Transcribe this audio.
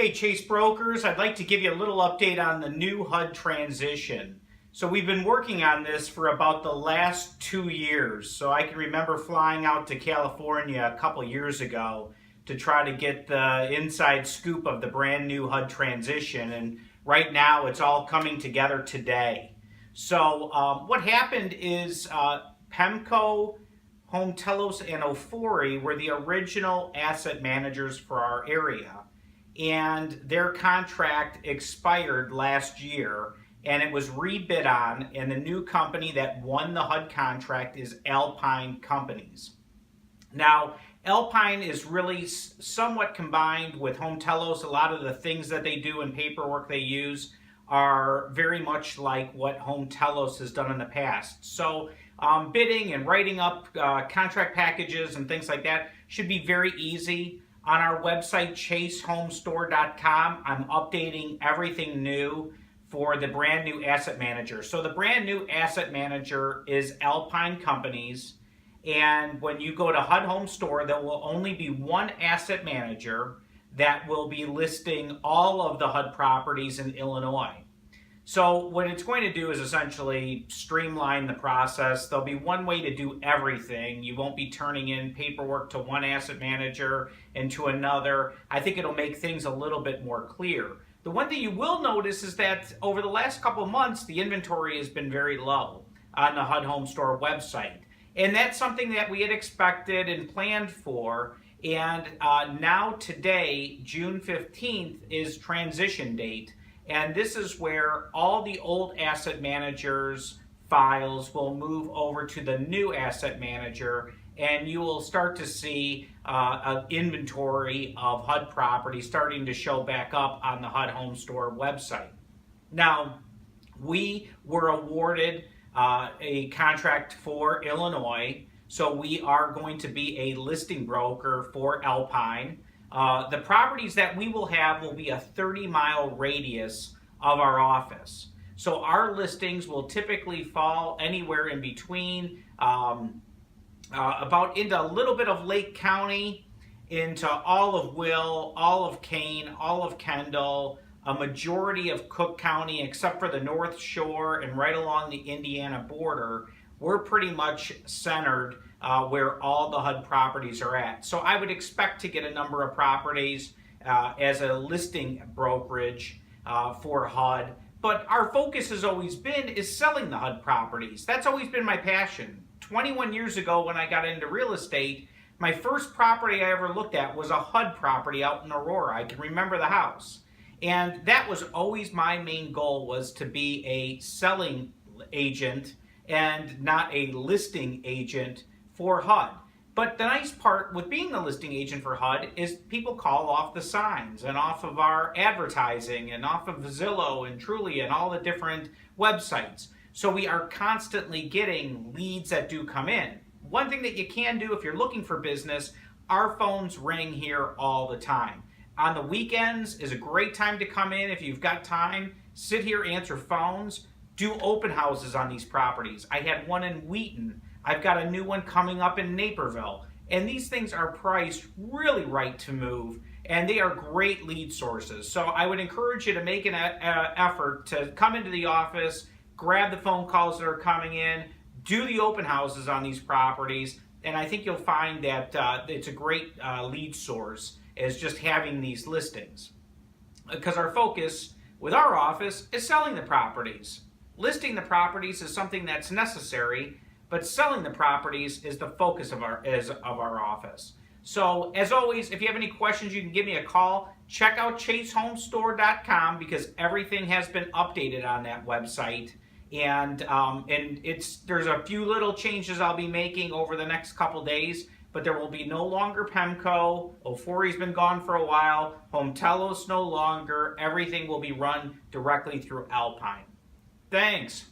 Hey Chase Brokers, I'd like to give you a little update on the new HUD transition. So we've been working on this for about the last 2 years. So I can remember flying out to California a couple years ago to try to get the inside scoop of the brand new HUD transition. And right now it's all coming together today. So what happened is PEMCO, Home Telos, and Ofori were the original asset managers for our area. And their contract expired last year and it was rebid on, and the new company that won the HUD contract is Alpine Companies. Now, Alpine is really somewhat combined with Home Telos. A lot of the things that they do and paperwork they use are very much like what Home Telos has done in the past. So bidding and writing up contract packages and things like that should be very easy. On our website, chasehomestore.com, I'm updating everything new for the brand new asset manager. So the brand new asset manager is Alpine Companies. And when you go to HUD Home Store, there will only be one asset manager that will be listing all of the HUD properties in Illinois. So what it's going to do is essentially streamline the process. There'll be one way to do everything. You won't be turning in paperwork to one asset manager and to another. I think it'll make things a little bit more clear. The one thing you will notice is that over the last couple of months, the inventory has been very low on the HUD Home Store website. And that's something that we had expected and planned for. And now today, June 15th, is transition date. And this is where all the old asset managers' files will move over to the new asset manager, and you will start to see an inventory of HUD property starting to show back up on the HUD Home Store website. Now, we were awarded a contract for Illinois, so we are going to be a listing broker for Alpine. The properties that we will have will be a 30-mile radius of our office. So our listings will typically fall anywhere in between, about into a little bit of Lake County, into all of Will, all of Kane, all of Kendall, a majority of Cook County, except for the North Shore and right along the Indiana border. We're pretty much centered where all the HUD properties are at. So I would expect to get a number of properties as a listing brokerage for HUD. But our focus has always been is selling the HUD properties. That's always been my passion. 21 years ago when I got into real estate, my first property I ever looked at was a HUD property out in Aurora. I can remember the house. And that was always my main goal, was to be a selling agent and not a listing agent for HUD. But the nice part with being the listing agent for HUD is people call off the signs and off of our advertising and off of Zillow and Trulia and all the different websites. So we are constantly getting leads that do come in. One thing that you can do if you're looking for business, our phones ring here all the time. On the weekends is a great time to come in if you've got time. Sit here, answer phones, do open houses on these properties. I had one in Wheaton. I've got a new one coming up in Naperville. And these things are priced really right to move, and they are great lead sources. So I would encourage you to make an effort to come into the office, grab the phone calls that are coming in, do the open houses on these properties, and I think you'll find that it's a great lead source as just having these listings. Because our focus with our office is selling the properties. Listing the properties is something that's necessary, but selling the properties is the focus of our office. So as always, if you have any questions, you can give me a call. Check out chasehomestore.com because everything has been updated on that website. And there's a few little changes I'll be making over the next couple days, but there will be no longer PEMCO. Ofori's been gone for a while. Home Telos no longer. Everything will be run directly through Alpine. Thanks.